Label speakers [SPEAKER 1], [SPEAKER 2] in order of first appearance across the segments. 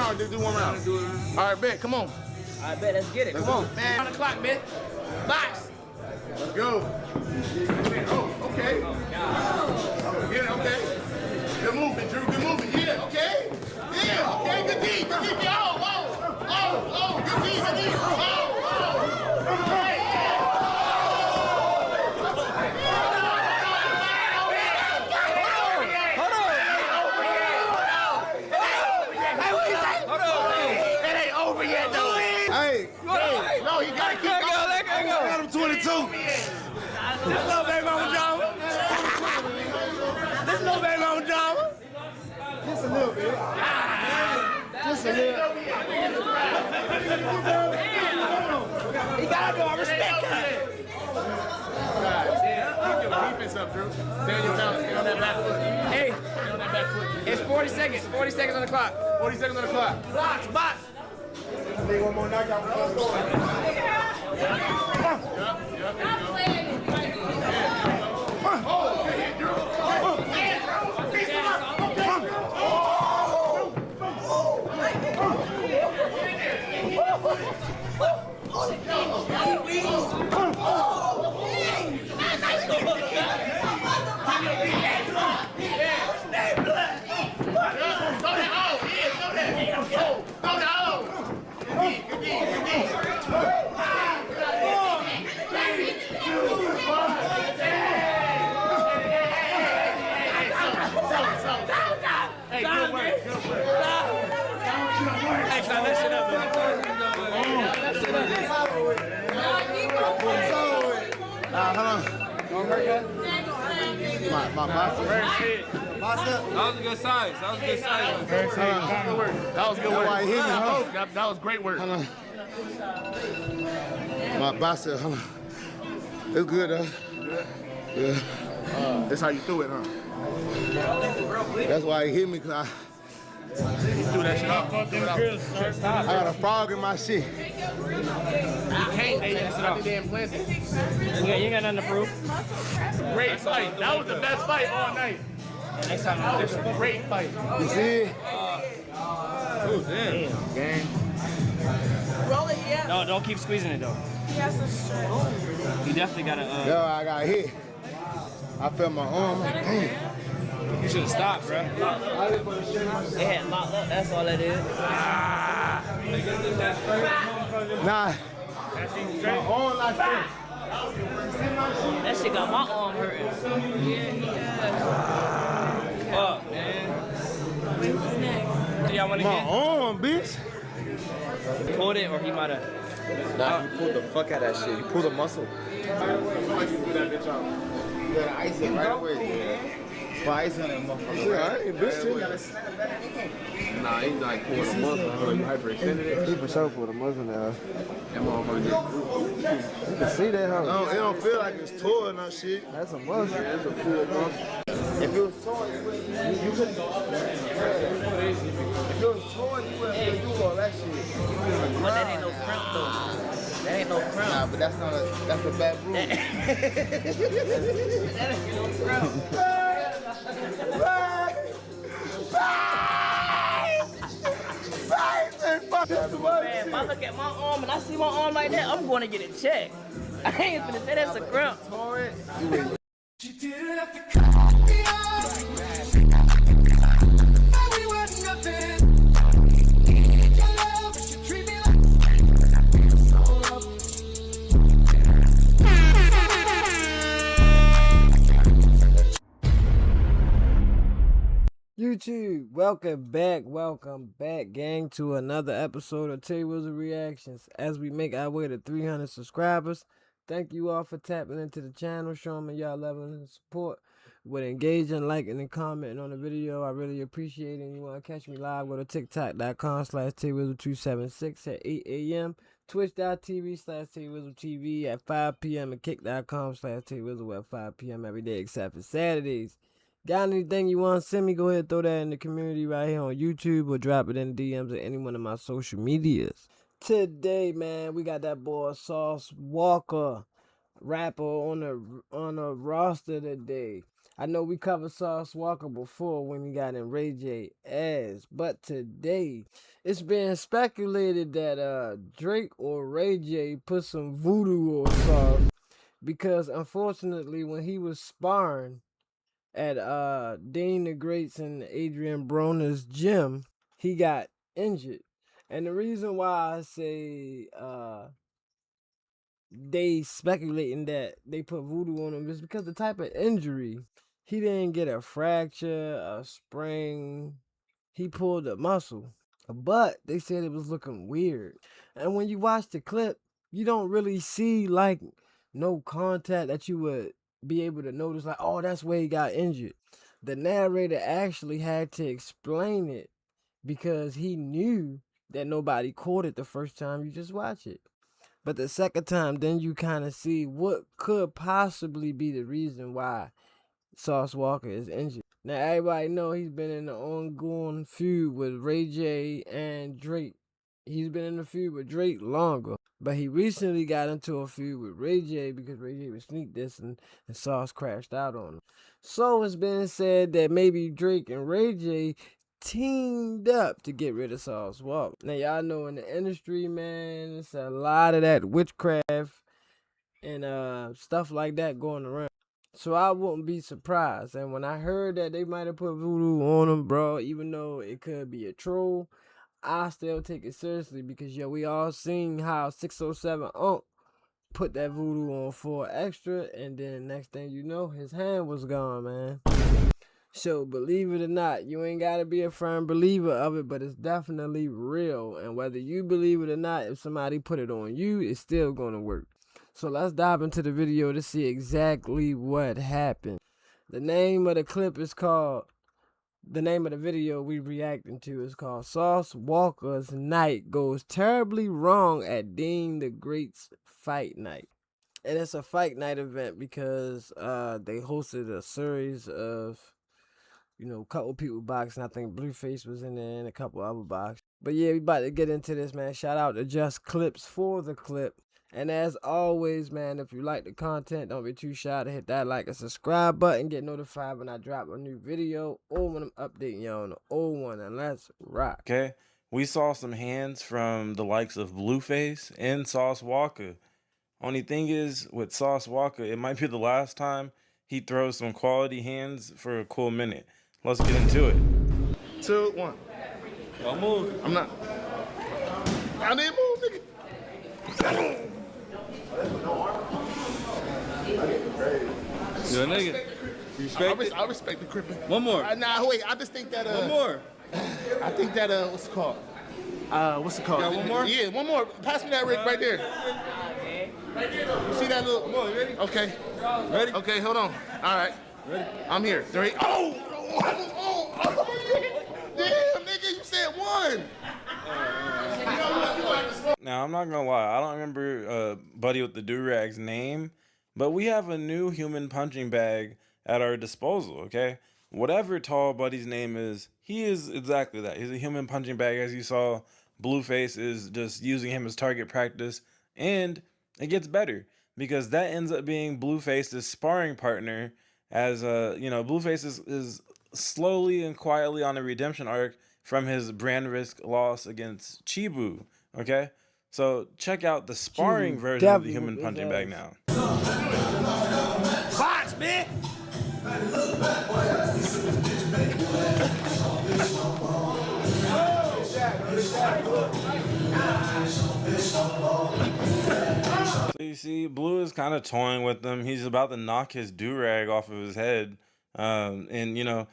[SPEAKER 1] round. Just do one round. All right, bet. Come on.
[SPEAKER 2] I bet. Let's get it. Come on, man. On the clock, man. Box.
[SPEAKER 1] Let's go. Oh, okay. Yeah, okay. Good movement, Drew. Good movement. Yeah, okay. Yeah, okay. Good D. Good D. Oh, good D. Good D. Hey. No, you gotta keep going. Let go. Got him 22. This little baby mama drama. This little baby mama drama. Just a little bit. Just a little. He gotta go. I respect that. Keep your defense up, Drew. Stay on your balance. Stay on that back foot.
[SPEAKER 2] Hey,
[SPEAKER 1] stay on that back foot.
[SPEAKER 2] It's 40 seconds. 40 seconds on the clock.
[SPEAKER 1] 40 seconds on the clock.
[SPEAKER 2] Box.
[SPEAKER 1] Need one more knockout for us going. Oh, good hit, Drew. Hey, good work.
[SPEAKER 2] Hey, try that shit up, man.
[SPEAKER 1] Hold on. My bicep.
[SPEAKER 3] That was a good size. That was a good size.
[SPEAKER 1] That was good work. That was great work.
[SPEAKER 4] Hold on. My bicep, hold on. It's good, though. Yeah.
[SPEAKER 1] That's how you threw it, huh?
[SPEAKER 4] That's why he hit me, because
[SPEAKER 1] You threw that shit off.
[SPEAKER 4] I got a frog in my shit.
[SPEAKER 1] You can't. They didn't plant it.
[SPEAKER 2] You ain't got nothing to prove.
[SPEAKER 1] Great fight. That was the best fight all night.
[SPEAKER 2] Next time,
[SPEAKER 1] That was a great fight.
[SPEAKER 4] You see it?
[SPEAKER 3] Oh, damn.
[SPEAKER 1] Gang.
[SPEAKER 5] Roll it, yeah.
[SPEAKER 2] No, don't keep squeezing it though.
[SPEAKER 5] He has to stretch.
[SPEAKER 2] You definitely gotta.
[SPEAKER 4] Yo, I got hit. I felt my arm. Damn.
[SPEAKER 3] You should have stopped, bro.
[SPEAKER 2] It had locked up. That's all it is.
[SPEAKER 4] Nah. My arm like that.
[SPEAKER 2] That shit got my arm hurting. Fuck, man.
[SPEAKER 5] Wait, who's next?
[SPEAKER 2] Do y'all want to
[SPEAKER 4] My
[SPEAKER 2] get?
[SPEAKER 4] arm, bitch.
[SPEAKER 2] Pulled it, or he might have.
[SPEAKER 6] Nah, you pulled the fuck out of that shit. You pulled a muscle.
[SPEAKER 4] You gotta ice it right away.
[SPEAKER 6] Put ice on that motherfucker.
[SPEAKER 4] Yeah, I ain't bitch shit.
[SPEAKER 6] Nah, he's like pulling a muscle. You hyperextended it.
[SPEAKER 4] He for sure put a muscle now.
[SPEAKER 6] That motherfucker just.
[SPEAKER 4] You can see that, huh? No, it don't feel like it's torn or shit. That's a muscle.
[SPEAKER 6] That's a cool muscle.
[SPEAKER 4] If it was torn, you couldn't go up there. If it was torn, you wouldn't do all that shit.
[SPEAKER 2] But that ain't no cramp though. That ain't no cramp.
[SPEAKER 4] Nah, but that's not a, that's a bad rule.
[SPEAKER 2] That ain't no cramp. Man, if I look at my arm and I see my arm like that, I'm going to get it checked. I ain't finna say that's a cramp.
[SPEAKER 7] YouTube, welcome back, gang, to another episode of Tay Wizard Reactions. As we make our way to 300 subscribers, thank you all for tapping into the channel, showing me y'all love and support with engaging, liking, and commenting on the video. I really appreciate it. You want to catch me live, go to tiktok.com/TayWizard276 at 8 a.m. Twitch.tv/TayWizardTV at 5 p.m. and kick.com/TayWizard at 5 p.m. every day except for Saturdays. Got anything you want to send me, go ahead and throw that in the community right here on YouTube or drop it in DMs at any one of my social medias. Today, man, we got that boy Sauce Walka rapper on the roster today. I know we covered Sauce Walker before when he got in Ray J ass, but today it's being speculated that Drake or Ray J put some voodoo on Sauce because unfortunately when he was sparring at Dean the Great's and Adrian Broner's gym, he got injured. And the reason why I say they speculating that they put voodoo on him is because the type of injury, he didn't get a fracture, a sprain, he pulled a muscle. But they said it was looking weird. And when you watch the clip, you don't really see like no contact that you would be able to notice like, oh, that's where he got injured. The narrator actually had to explain it because he knew that nobody caught it the first time you just watch it. But the second time, then you kind of see what could possibly be the reason why Sauce Walka is injured. Now, everybody know he's been in an ongoing feud with Ray J and Drake. He's been in a feud with Drake longer. But he recently got into a feud with Ray J because Ray J was sneak dissing and Sauce crashed out on him. So it's been said that maybe Drake and Ray J teamed up to get rid of Sauce Walka. Now, y'all know in the industry, man, it's a lot of that witchcraft and stuff like that going around. So I wouldn't be surprised. And when I heard that they might have put voodoo on him, bro, even though it could be a troll, I still take it seriously because, yo, we all seen how 607 Unk put that voodoo on 4Extra, and then next thing you know, his hand was gone, man. So believe it or not, you ain't gotta be a firm believer of it, but it's definitely real. And whether you believe it or not, if somebody put it on you, it's still gonna work. So let's dive into the video to see exactly what happened. The name of the clip is called, the name of the video we reacting to is called Sauce Walka's Night Goes Terribly Wrong at Dean the Great's Fight Night. And it's a fight night event because they hosted a series of, you know, a couple people boxing. I think Blueface was in there and a couple other boxers. But yeah, we about to get into this, man. Shout out to Just Clips for the clip. And as always, man, if you like the content, don't be too shy to hit that like and subscribe button. Get notified when I drop a new video or when I'm updating y'all on the old one. And let's rock.
[SPEAKER 8] Okay, we saw some hands from the likes of Blueface and Sauce Walka. Only thing is, with Sauce Walka, it might be the last time he throws some quality hands for a cool minute. Let's get into it.
[SPEAKER 1] 2, 1.
[SPEAKER 3] Don't move.
[SPEAKER 1] I'm not. I didn't move, nigga.
[SPEAKER 3] You're a nigga. You respect it?
[SPEAKER 1] I respect the crippin'.
[SPEAKER 3] One more.
[SPEAKER 1] Nah, wait. I just think that
[SPEAKER 3] One more.
[SPEAKER 1] I think that what's it called? What's it called?
[SPEAKER 3] You got one more?
[SPEAKER 1] Yeah, one more. Pass me that Rick right there. You see that little?
[SPEAKER 3] Come on, you ready?
[SPEAKER 1] Okay.
[SPEAKER 3] Ready?
[SPEAKER 1] Okay, hold on. All right.
[SPEAKER 3] Ready?
[SPEAKER 1] I'm here. 3. Oh! Damn, nigga, you said 1.
[SPEAKER 8] Now, I'm not gonna lie, I don't remember Buddy with the Do-Rag's name, but we have a new human punching bag at our disposal, okay? Whatever Tall Buddy's name is, he is exactly that. He's a human punching bag. As you saw, Blueface is just using him as target practice, and it gets better because that ends up being Blueface's sparring partner as, you know, Blueface is slowly and quietly on a redemption arc from his brand risk loss against Chibu, okay? So check out the sparring version of the human punching bag now.
[SPEAKER 1] Box, man!
[SPEAKER 8] So you see, Blue is kind of toying with him. He's about to knock his do-rag off of his head. And, you know,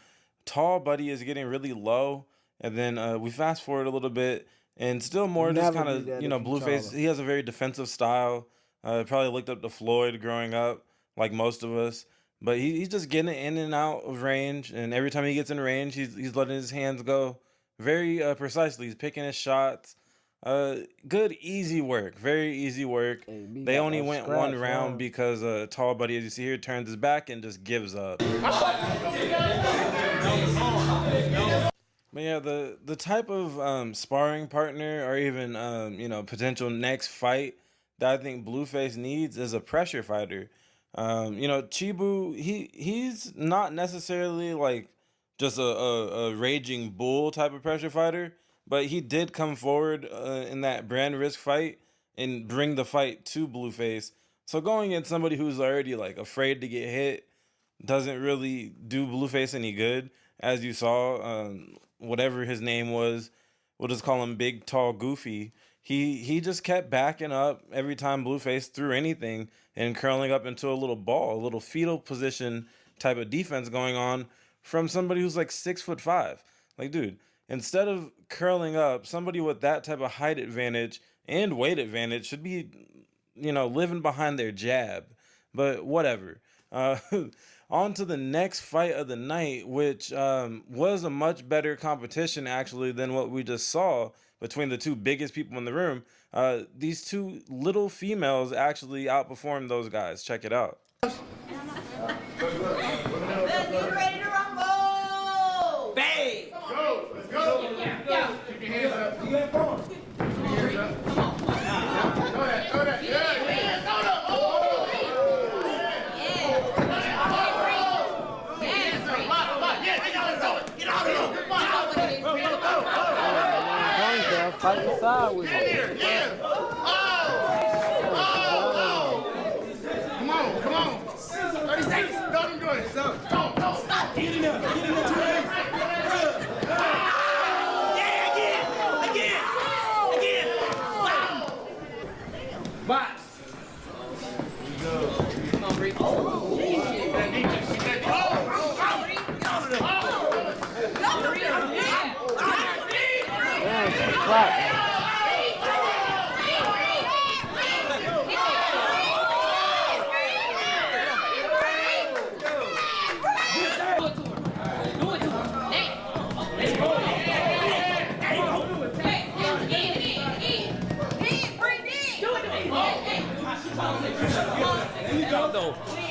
[SPEAKER 8] Tall Buddy is getting really low. And then we fast forward a little bit. And still more just kind of, you know, Blueface, he has a very defensive style. Probably looked up to Floyd growing up, like most of us. But he's just getting in and out of range. And every time he gets in range, he's letting his hands go very precisely. He's picking his shots. Good, easy work. Very easy work. Hey, they only went one round because Tall Buddy, as you see here, turns his back and just gives up. But yeah, the type of sparring partner or even you know, potential next fight that I think Blueface needs is a pressure fighter. You know, Chibu, he's not necessarily like just a raging bull type of pressure fighter, but he did come forward in that brand risk fight and bring the fight to Blueface. So going at somebody who's already like afraid to get hit doesn't really do Blueface any good. As you saw, whatever his name was, we'll just call him Big Tall Goofy. He just kept backing up every time Blueface threw anything and curling up into a little ball, a little fetal position type of defense going on from somebody who's like 6'5". Like, dude, instead of curling up, somebody with that type of height advantage and weight advantage should be, you know, living behind their jab. But whatever. On to the next fight of the night, which was a much better competition actually than what we just saw between the two biggest people in the room. These two little females actually outperformed those guys. Check it out.
[SPEAKER 5] Let's get ready to rumble!
[SPEAKER 2] Bang!
[SPEAKER 1] Go, let's go. Keep your hands up. Keep your hands up. Throw that. Yeah. Throw that. Oh. Get out of here.
[SPEAKER 7] Fighting sideways.
[SPEAKER 1] Yeah. Come on. 30 seconds. Don't do it. Don't stop. Get in there. Again.
[SPEAKER 2] Box. Come on, Bree.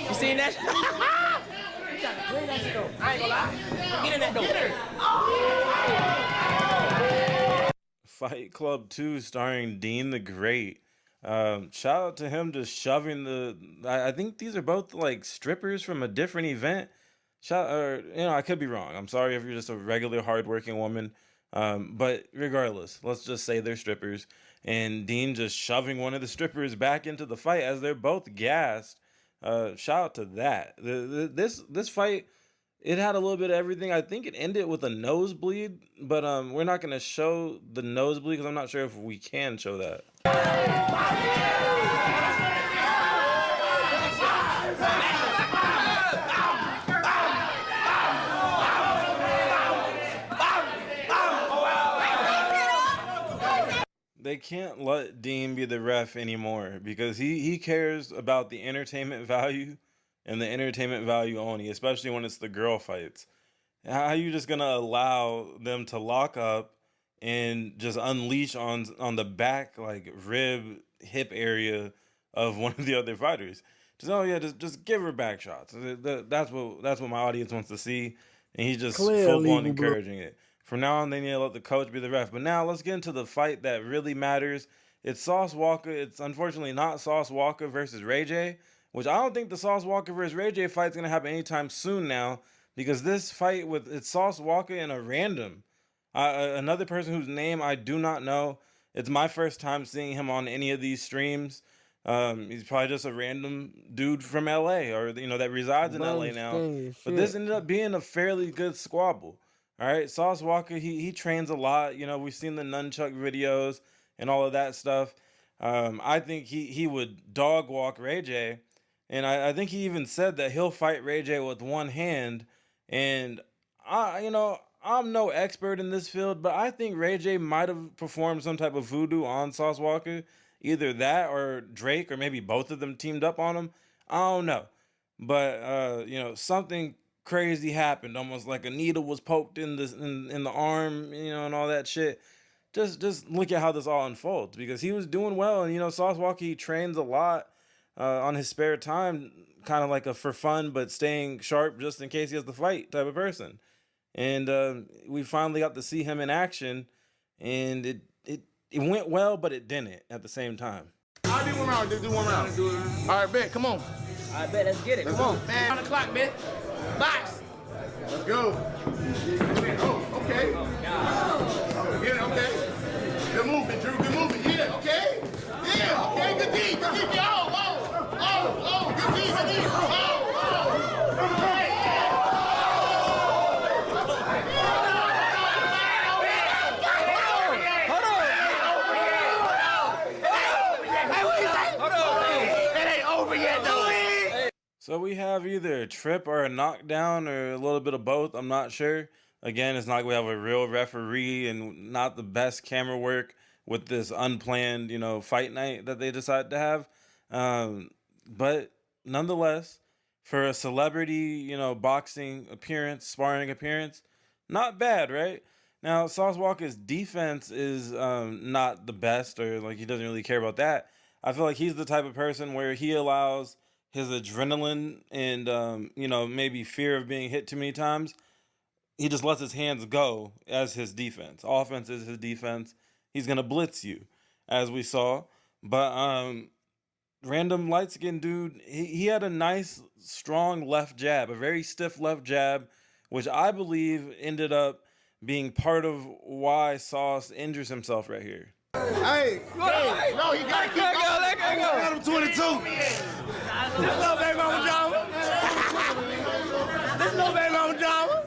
[SPEAKER 2] You seen that? I ain't gonna lie. Get in that door.
[SPEAKER 8] Fight Club 2 starring Dean the Great. Shout out to him just shoving I think these are both like strippers from a different event. I could be wrong. I'm sorry if you're just a regular hardworking woman. But regardless, let's just say they're strippers. And Dean just shoving one of the strippers back into the fight as they're both gassed. Shout out to that. This fight, it had a little bit of everything. I think it ended with a nosebleed, but we're not gonna show the nosebleed because I'm not sure if we can show that. They can't let Dean be the ref anymore because he cares about the entertainment value and the entertainment value only, especially when it's the girl fights. How are you just gonna allow them to lock up and just unleash on the back, like rib hip area of one of the other fighters? Just give her back shots. That's what my audience wants to see, and he's just full on encouraging it. From now on, they need to let the coach be the ref. But now let's get into the fight that really matters. It's Sauce Walka. It's unfortunately not Sauce Walka versus Ray J, which I don't think the Sauce Walka versus Ray J fight is going to happen anytime soon now, because this fight it's Sauce Walka and a random. Another person whose name I do not know. It's my first time seeing him on any of these streams. He's probably just a random dude from LA or, that resides in LA now. But this ended up being a fairly good squabble. All right, Sauce Walka, he trains a lot. We've seen the nunchuck videos and all of that stuff. I think he would dog walk Ray J. And I think he even said that he'll fight Ray J with one hand. And, I'm no expert in this field, but I think Ray J might have performed some type of voodoo on Sauce Walka. Either that or Drake or maybe both of them teamed up on him. I don't know. But, something crazy happened, almost like a needle was poked in the arm, and all that shit. Just look at how this all unfolds, because he was doing well, and Sauce Walka, he trains a lot on his spare time, kind of like a for fun but staying sharp just in case he has to fight type of person. And we finally got to see him in action, and it went well, but it didn't at the same time.
[SPEAKER 1] I'll do one round. Do one round. All right, bet. Come on.
[SPEAKER 2] I bet. Let's get it. Come on.
[SPEAKER 1] Man.
[SPEAKER 2] On the clock, man. Box.
[SPEAKER 1] Let's go. Oh, okay. Oh, get it, okay. Good movement, Drew. Good movement. Yeah, okay. Yeah, okay. Good D. Good D. Oh, good D. Good D. Oh. Hey.
[SPEAKER 8] So we have either a trip or a knockdown or a little bit of both. I'm not sure. Again, it's not like we have a real referee and not the best camera work with this unplanned, fight night that they decided to have. But nonetheless, for a celebrity, boxing appearance, sparring appearance, not bad, right? Now, Sauce Walka's defense is not the best, or like he doesn't really care about that. I feel like he's the type of person where he allows his adrenaline and maybe fear of being hit too many times, he just lets his hands go as his defense. Offense is his defense. He's gonna blitz you, as we saw. But random light skinned dude, he had a nice strong left jab, a very stiff left jab, which I believe ended up being part of why Sauce injures himself right here.
[SPEAKER 1] Hey, no, he got to keep going.
[SPEAKER 4] Let go. I got him 22.
[SPEAKER 1] There's no baby mama drama. There's no baby mama drama.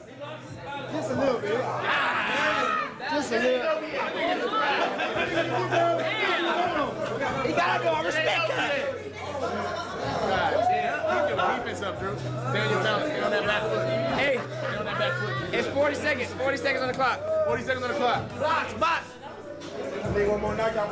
[SPEAKER 4] Just a little bit. Just a little.
[SPEAKER 1] He got to go. I respect that. Keep your defense up, Drew. Stay on your balance. Stay on that back foot.
[SPEAKER 2] Hey,
[SPEAKER 1] Stay on that back foot.
[SPEAKER 2] it's 40 seconds. 40 seconds on the clock.
[SPEAKER 1] 40 seconds on the clock.
[SPEAKER 2] Box.
[SPEAKER 4] Need one more knockout.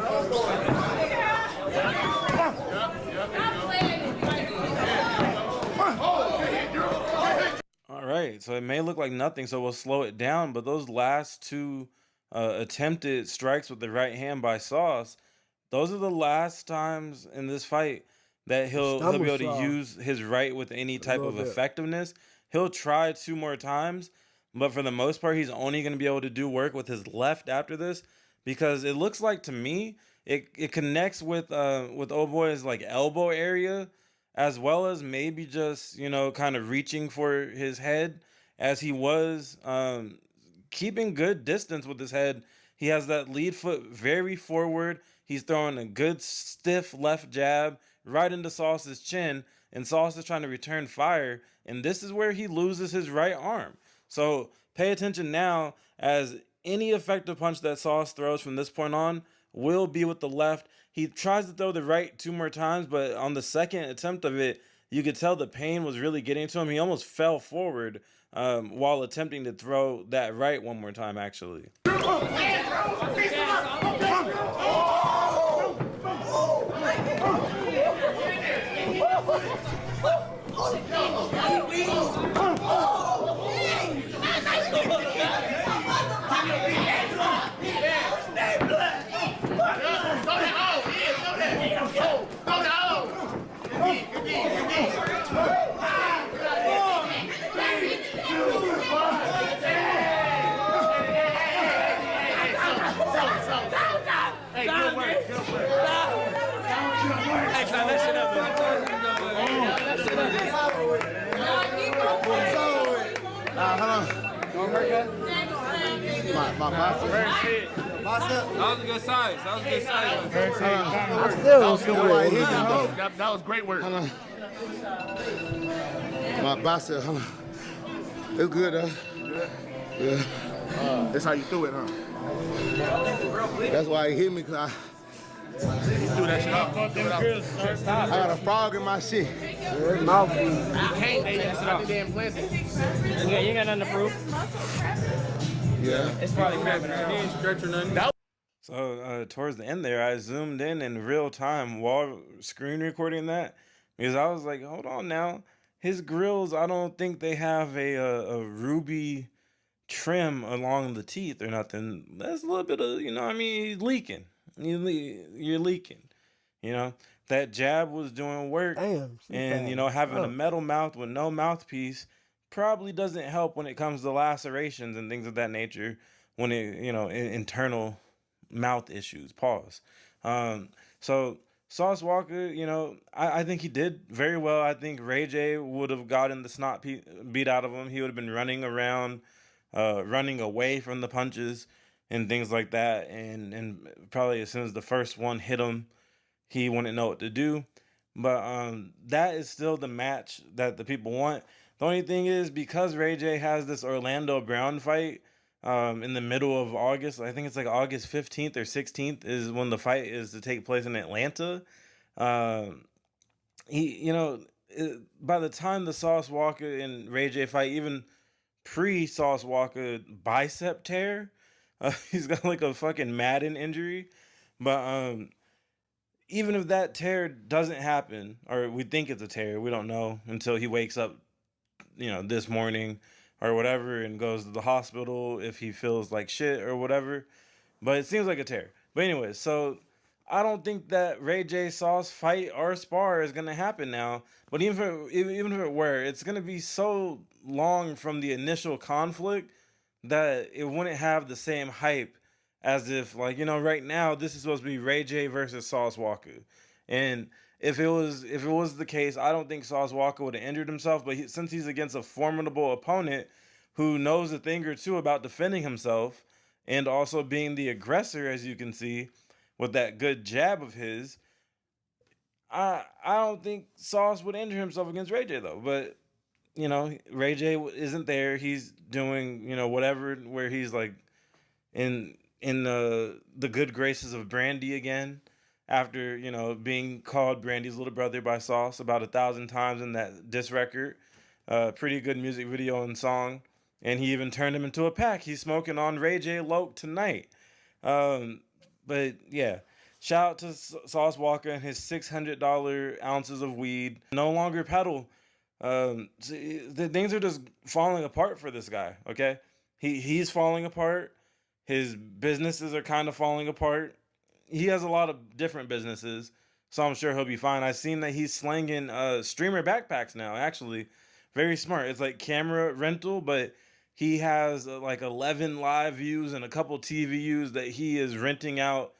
[SPEAKER 8] All right, so it may look like nothing, so we'll slow it down. But those last two attempted strikes with the right hand by Sauce, those are the last times in this fight that he'll be able to use his right with any type of effectiveness. He'll try 2 more times, but for the most part, he's only going to be able to do work with his left after this, because it looks like to me it connects with old boy's like elbow area, as well as maybe just kind of reaching for his head, as he was keeping good distance with his head. He has that lead foot very forward. He's throwing a good stiff left jab right into Sauce's chin, and Sauce is trying to return fire, and this is where he loses his right arm. So pay attention now, as any effective punch that Sauce throws from this point on will be with the left. He tries to throw the right 2 more times, but on the second attempt of it, you could tell the pain was really getting to him. He almost fell forward while attempting to throw that right 1 more time, actually.
[SPEAKER 4] My bicep.
[SPEAKER 3] That was a good size. That was a good size.
[SPEAKER 1] That was great work.
[SPEAKER 4] My bicep. It's good, huh? Yeah.
[SPEAKER 1] That's how you threw it, huh?
[SPEAKER 4] That's why he hit me, because
[SPEAKER 1] You threw that shit out. Threw it out.
[SPEAKER 4] I got a frog in my shit.
[SPEAKER 7] His mouth be.
[SPEAKER 1] You can't. They implanted.
[SPEAKER 2] Yeah, you ain't got nothing to prove.
[SPEAKER 4] Yeah.
[SPEAKER 2] It's probably cramping out.
[SPEAKER 3] He ain't stretching nothing.
[SPEAKER 8] So towards the end there, I zoomed in real time while screen recording that, because I was like, hold on now. His grills, I don't think they have a ruby trim along the teeth or nothing. That's a little bit of, he's leaking. You're leaking. That jab was doing work.
[SPEAKER 7] Damn.
[SPEAKER 8] And, having a metal mouth with no mouthpiece probably doesn't help when it comes to lacerations and things of that nature, when it, internal mouth issues. Pause. So Sauce Walker, you know, I think he did very well. I think Ray J would have gotten the snot beat out of him. He would have been running around, running away from the punches and things like that. And probably as soon as the first one hit him, he wouldn't know what to do. But that is still the match that the people want. The only thing is, because Ray J has this Orlando Brown fight in the middle of August, I think it's like August 15th or 16th is when the fight is to take place in Atlanta. Um, you know, by the time the Sauce Walker and Ray J fight, even pre Sauce Walker bicep tear, he's got like a fucking Madden injury. But even if that tear doesn't happen, or we think it's a tear, we don't know until he wakes up, you know, this morning or whatever and goes to the hospital if he feels like shit or whatever. But it seems like a tear. But anyway, so I don't think that Ray J Sauce fight or spar is gonna happen now. But even if it were, it's gonna be so long from the initial conflict that it wouldn't have the same hype as if, like, you know, right now this is supposed to be Ray J versus Sauce Walker. And if it was the case, I don't think Sauce Walker would have injured himself. But since he's against a formidable opponent who knows a thing or two about defending himself and also being the aggressor, as you can see with that good jab of his, I don't think Sauce would injure himself against Ray J though. But you know, Ray J isn't there. He's doing, you know, whatever, where he's like in the good graces of Brandy again, after, you know, being called Brandy's little brother by Sauce about 1,000 times in that diss record. Pretty good music video and song, and he even turned him into a pack. He's smoking on Ray J Loke tonight. Um, but yeah, shout out to Sauce Walker and his $600 ounces of weed. No longer pedal. The things are just falling apart for this guy. Okay, he's falling apart. His businesses are kind of falling apart. He has a lot of different businesses, so I'm sure he'll be fine. I've seen that he's slinging streamer backpacks now. Actually, very smart. It's like camera rental, but he has like 11 live views and a couple TVUs that he is renting out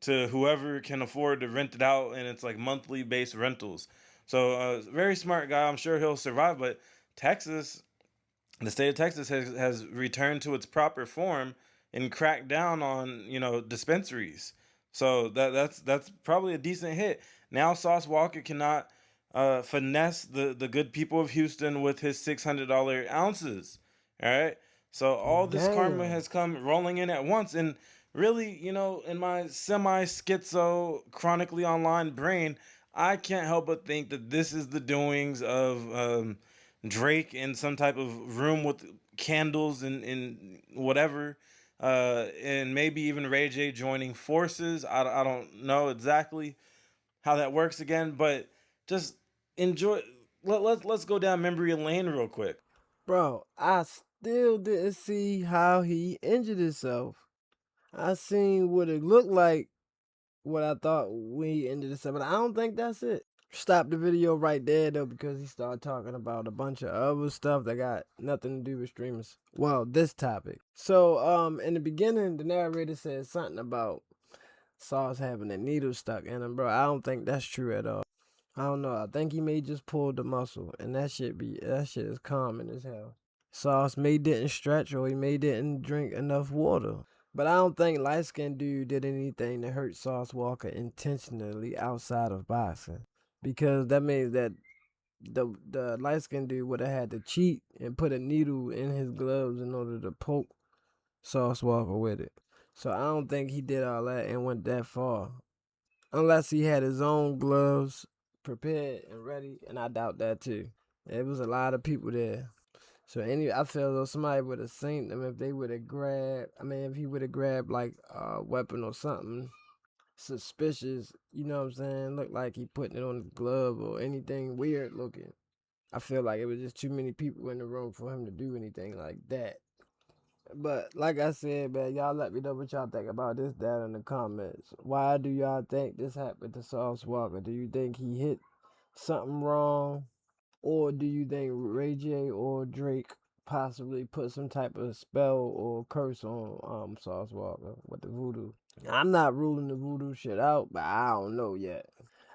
[SPEAKER 8] to whoever can afford to rent it out, and it's like monthly based rentals. So very smart guy. I'm sure he'll survive. But Texas, the state of Texas has returned to its proper form and cracked down on, you know, dispensaries. So that's probably a decent hit. Now Sauce Walker cannot finesse the good people of Houston with his $600 ounces. All right. So all this karma
[SPEAKER 7] Damn.
[SPEAKER 8] has come rolling in at once, and really, you know, in my semi schizo chronically online brain, I can't help but think that this is the doings of Drake in some type of room with candles and whatever, and maybe even Ray J joining forces. I don't know exactly how that works again, but just enjoy. Let's go down memory lane real quick.
[SPEAKER 7] Bro, I still didn't see how he injured himself. I seen what it looked like, what I thought when he injured himself, but I don't think that's it. Stop the video right there though, because he started talking about a bunch of other stuff that got nothing to do with streamers. Well, this topic. So, in the beginning, the narrator said something about Sauce having a needle stuck in him, bro. I don't think that's true at all. I don't know. I think he may just pull the muscle, and that shit is common as hell. Sauce may didn't stretch, or he may didn't drink enough water. But I don't think light skinned dude did anything to hurt Sauce Walker intentionally outside of boxing. Because that means that the light skinned dude would have had to cheat and put a needle in his gloves in order to poke Sauce Walker with it. So I don't think he did all that and went that far. Unless he had his own gloves prepared and ready, and I doubt that too. There was a lot of people there. So I feel though somebody would have seen them if they would have grabbed. I mean, if he would have grabbed like a weapon or something suspicious, you know what I'm saying? Looked like he putting it on his glove or anything weird looking. I feel like it was just too many people in the room for him to do anything like that. But like I said, man, y'all let me know what y'all think about this, that in the comments. Why do y'all think this happened to Sauce Walker? Do you think he hit something wrong? Or do you think Ray J or Drake possibly put some type of spell or curse on Sauce Walker with the voodoo? I'm not ruling the voodoo shit out, but I don't know yet.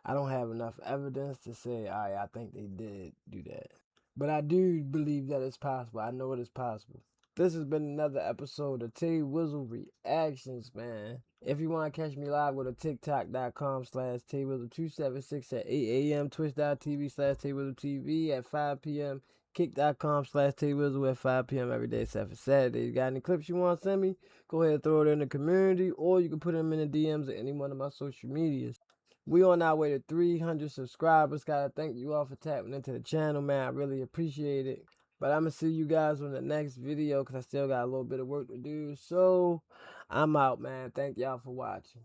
[SPEAKER 7] I don't have enough evidence to say, all right, I think they did do that. But I do believe that it's possible. I know it is possible. This has been another episode of T Wizzle Reactions, man. If you want to catch me live, go to tiktok.com/TWizzle276 at 8 a.m. Twitch.tv/TWizzleTV at 5 p.m. Kick.com/TWizzle at 5 p.m. every day except for Saturday. You got any clips you want to send me? Go ahead and throw it in the community, or you can put them in the DMs at any one of my social medias. We on our way to 300 subscribers. Gotta thank you all for tapping into the channel, man. I really appreciate it. But I'm gonna see you guys on the next video because I still got a little bit of work to do. So I'm out, man. Thank y'all for watching.